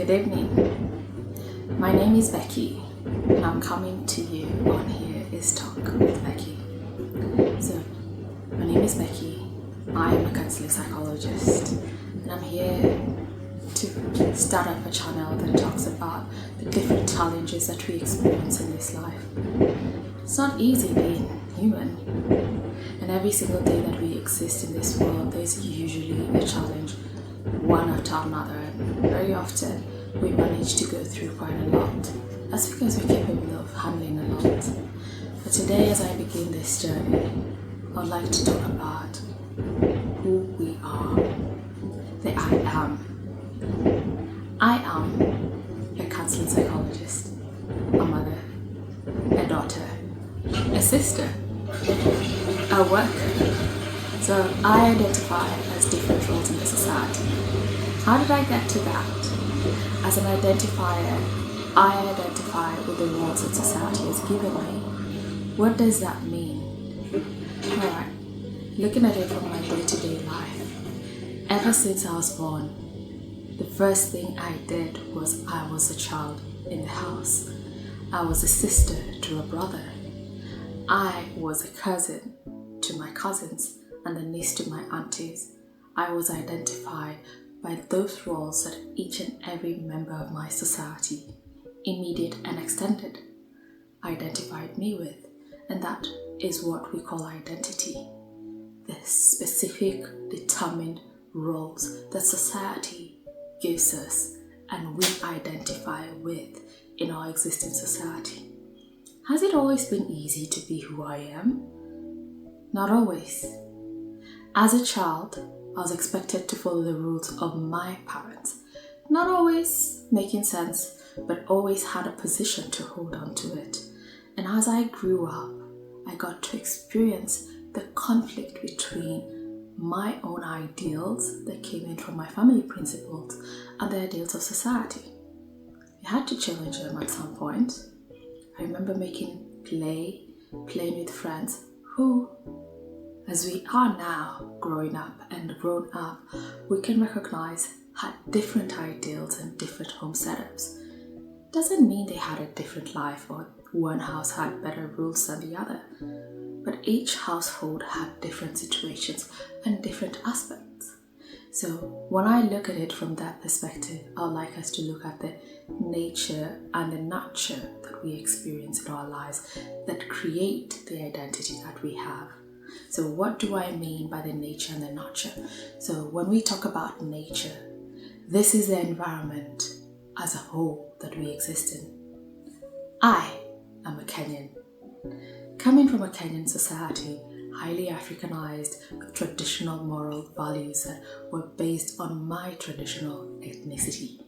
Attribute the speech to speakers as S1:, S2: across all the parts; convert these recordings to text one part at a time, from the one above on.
S1: Good evening. My name is Becky, and I'm coming to you on Here is Talk with Becky. So, my name is Becky. I am a counseling psychologist, and I'm here to start up a channel that talks about the different challenges that we experience in this life. It's not easy being human, and every single day that we exist in this world, there's usually a challenge, one after another, and very often we manage to go through quite a lot. That's because we're capable of handling a lot. But today, as I begin this journey, I'd like to talk about who we are, the I am. I am a counseling psychologist, a mother, a daughter, a sister, a worker. So I identify as different roles in the society. How did I get to that? As an identifier, I identify with the roles that society has given me. What does that mean? Alright, looking at it from my day-to-day life, ever since I was born, the first thing I did was I was a child in the house. I was a sister to a brother. I was a cousin to my cousins and a niece to my aunties. I was identified by those roles that each and every member of my society, immediate and extended, identified me with. And that is what we call identity. The specific, determined roles that society gives us and we identify with in our existing society. Has it always been easy to be who I am? Not always. As a child, I was expected to follow the rules of my parents. Not always making sense, but always had a position to hold on to it. And as I grew up, I got to experience the conflict between my own ideals that came in from my family principles and the ideals of society. I had to challenge them at some point. I remember playing with friends who, as we are now growing up and grown up, we can recognize had different ideals and different home setups. Doesn't mean they had a different life or one house had better rules than the other, but each household had different situations and different aspects. So when I look at it from that perspective, I would like us to look at the nature and the nurture that we experience in our lives that create the identity that we have. So what do I mean by the nature and the nurture? So when we talk about nature, this is the environment as a whole that we exist in. I am a Kenyan. Coming from a Kenyan society, highly Africanized with traditional moral values that were based on my traditional ethnicity.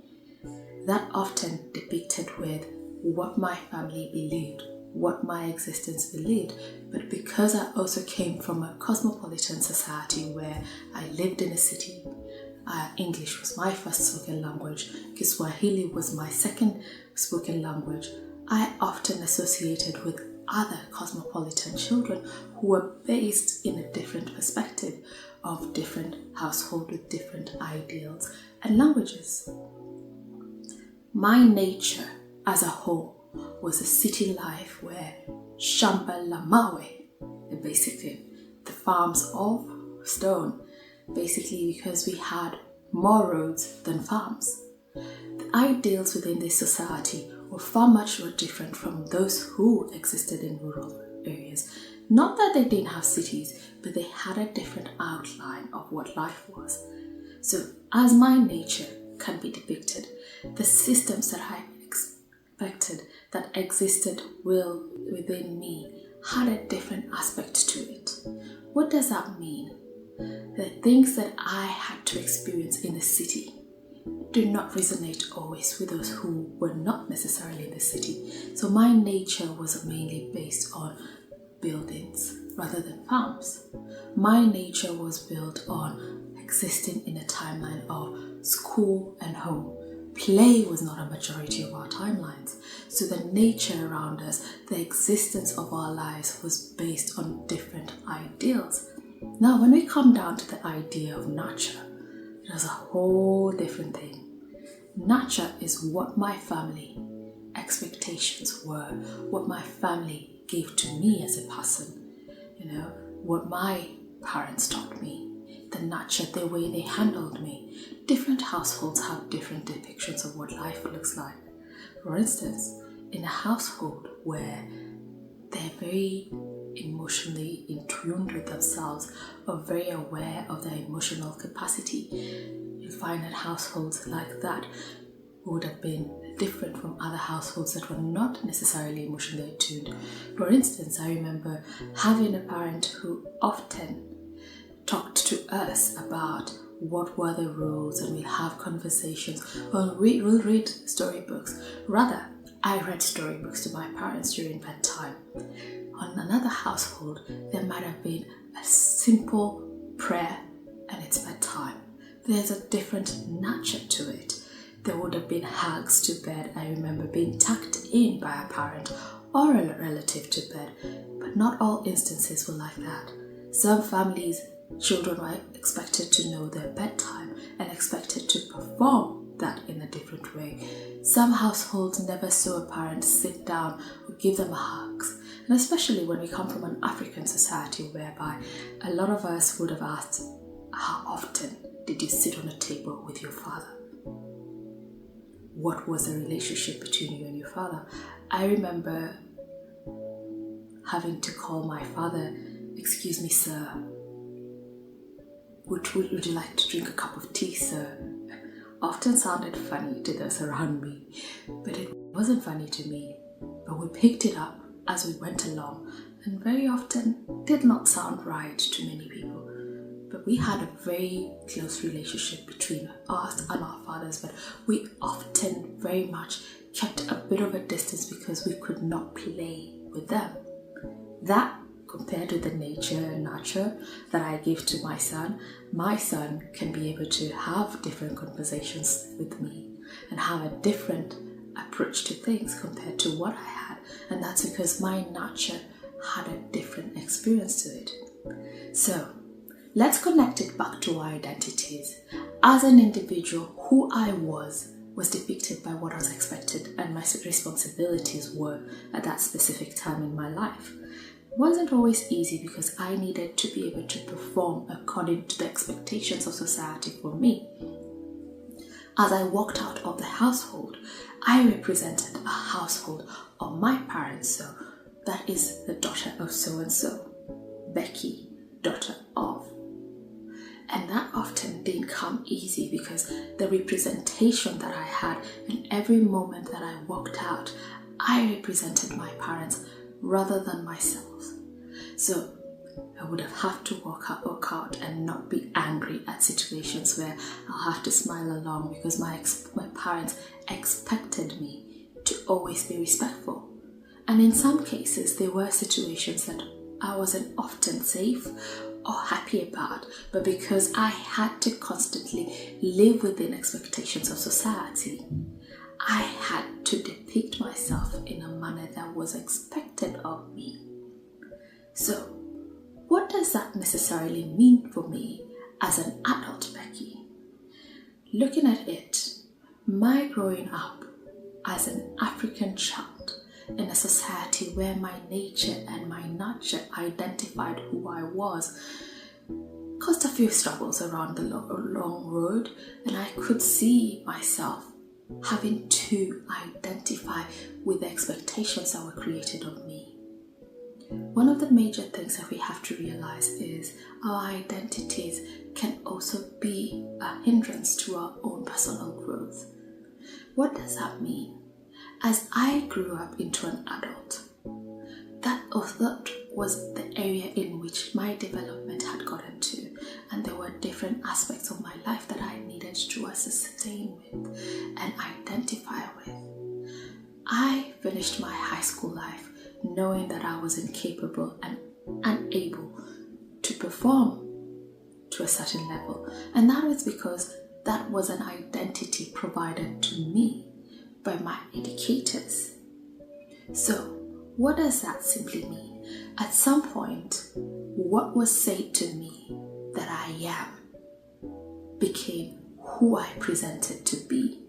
S1: That often depicted with what my family believed, what my existence believed, but because I also came from a cosmopolitan society where I lived in a city, English was my first spoken language, Kiswahili was my second spoken language, I often associated with other cosmopolitan children who were based in a different perspective of different households with different ideals and languages. My nature as a whole was a city life where shamba la mawe, basically the farms of stone, basically because we had more roads than farms. The ideals within this society were far much more different from those who existed in rural areas. Not that they didn't have cities, but they had a different outline of what life was. So as my nature can be depicted, the systems that I expected that existed within me had a different aspect to it. What does that mean? The things that I had to experience in the city do not resonate always with those who were not necessarily in the city. So my nature was mainly based on buildings rather than farms. My nature was built on existing in a timeline of school and home. Play was not a majority of our timelines. So the nature around us, the existence of our lives was based on different ideals. Now, when we come down to the idea of nurture, there's a whole different thing. Nurture is what my family expectations were, what my family gave to me as a person, what my parents taught me, the nurture, the way they handled me. Different households have different depictions of what life looks like. For instance, in a household where they're very emotionally in tune with themselves or very aware of their emotional capacity, you find that households like that would have been different from other households that were not necessarily emotionally attuned. For instance, I remember having a parent who often talked to us about what were the rules, and we'd have conversations, or we'll read storybooks. Rather, I read storybooks to my parents during bedtime. On another household, there might have been a simple prayer and it's bedtime. There's a different nurture to it. There would have been hugs to bed. I remember being tucked in by a parent or a relative to bed, but not all instances were like that. Some families, children were expected to know their bedtime and expected to perform that in a different way. Some households never saw a parent sit down or give them hugs, and especially when we come from an African society whereby a lot of us would have asked, how often did you sit on a table with your father? What was the relationship between you and your father? I remember having to call my father, "Excuse me, sir. Would you like to drink a cup of tea, sir?" Often sounded funny to those around me, but it wasn't funny to me. But we picked it up as we went along, and very often did not sound right to many people. But we had a very close relationship between us and our fathers, but we often very much kept a bit of a distance because we could not play with them. That, compared with the nature and nurture that I give to my son can be able to have different conversations with me and have a different approach to things compared to what I had. And that's because my nurture had a different experience to it. So, let's connect it back to our identities. As an individual, who I was depicted by what I was expected and my responsibilities were at that specific time in my life. It wasn't always easy because I needed to be able to perform according to the expectations of society for me. As I walked out of the household, I represented a household of my parents. So that is the daughter of so-and-so, Becky, daughter of. And that often didn't come easy because the representation that I had in every moment that I walked out, I represented my parents rather than myself. So I would have to walk out and not be angry at situations where I'll have to smile along because my parents expected me to always be respectful. And in some cases, there were situations that I wasn't often safe or happy about, but because I had to constantly live within expectations of society, I had to depict myself in a manner that was expected of me. So, what does that necessarily mean for me as an adult Becky? Looking at it, my growing up as an African child in a society where my nature and my nurture identified who I was caused a few struggles around the long road, and I could see myself having to identify with the expectations that were created of me. One of the major things that we have to realize is our identities can also be a hindrance to our own personal growth. What does that mean? As I grew up into an adult, that was the area in which my development had gotten to, and there were different aspects of my life that I needed to sustain with and identify with. I finished my high school life knowing that I was incapable and unable to perform to a certain level, and that was because that was an identity provided to me by my educators. So, what does that simply mean? At some point, what was said to me that I am became who I presented to be.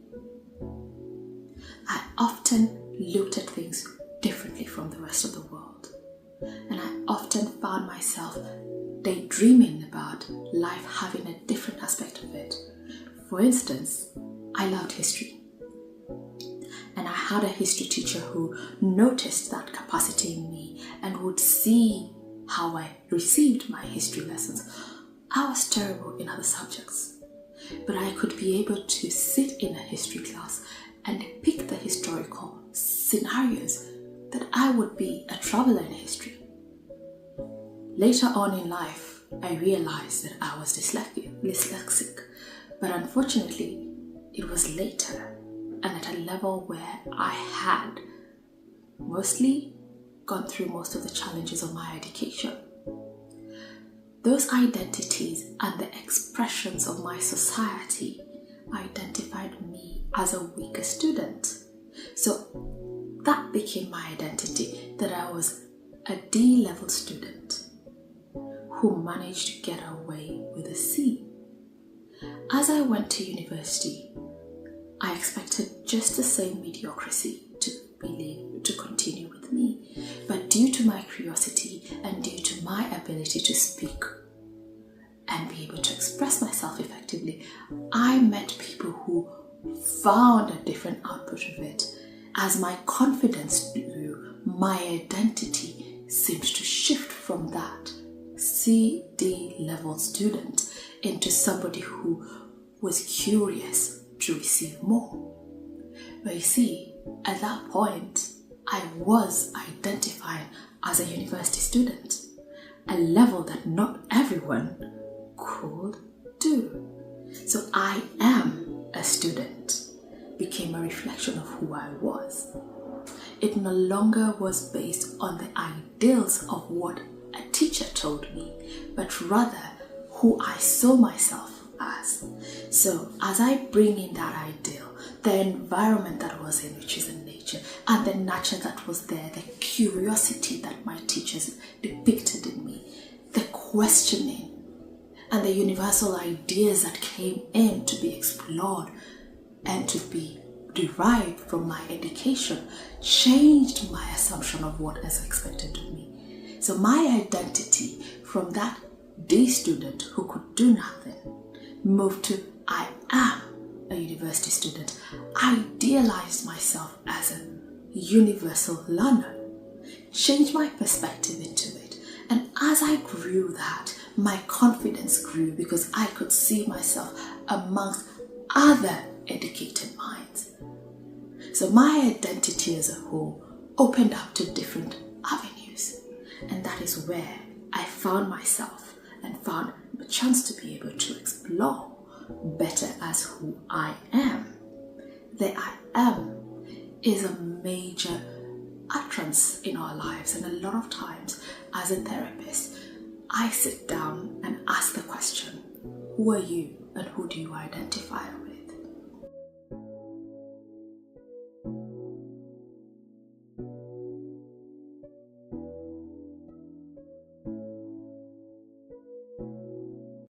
S1: I often looked at things differently from the rest of the world. And I often found myself daydreaming about life having a different aspect of it. For instance, I loved history. And I had a history teacher who noticed that capacity in me and would see how I received my history lessons. I was terrible in other subjects, but I could be able to sit in a history class and depict the historical scenarios that I would be a traveler in history. Later on in life, I realized that I was dyslexic, but unfortunately, it was later and at a level where I had mostly gone through most of the challenges of my education. Those identities and the expressions of my society identified me as a weaker student. So that became my identity, that I was a D-level student who managed to get away with a C. As I went to university, I expected just the same mediocrity to continue with me, but due to my curiosity and due to my ability to speak and be able to express myself effectively, I met people who found a different output of it. As my confidence grew, my identity seemed to shift from that C-D level student into somebody who was curious to receive more. But you see, at that point, I was identifying as a university student, a level that not everyone could do. So I am a student became a reflection of who I was. It no longer was based on the ideals of what a teacher told me, but rather who I saw myself as. So as I bring in that ideal, the environment that was in, which is in nature, and the nature that was there, the curiosity that my teachers depicted in me, the questioning, and the universal ideas that came in to be explored and to be derived from my education changed my assumption of what is expected of me. So my identity from that D student who could do nothing moved to I am a university student. I idealized myself as a universal learner, changed my perspective into it. And as I grew that, my confidence grew because I could see myself amongst other educated minds. So my identity as a whole opened up to different avenues. And that is where I found myself and found a chance to be able to explore better as who I am. The I am is a major utterance in our lives, and a lot of times as a therapist, I sit down and ask the question, who are you and who do you identify with?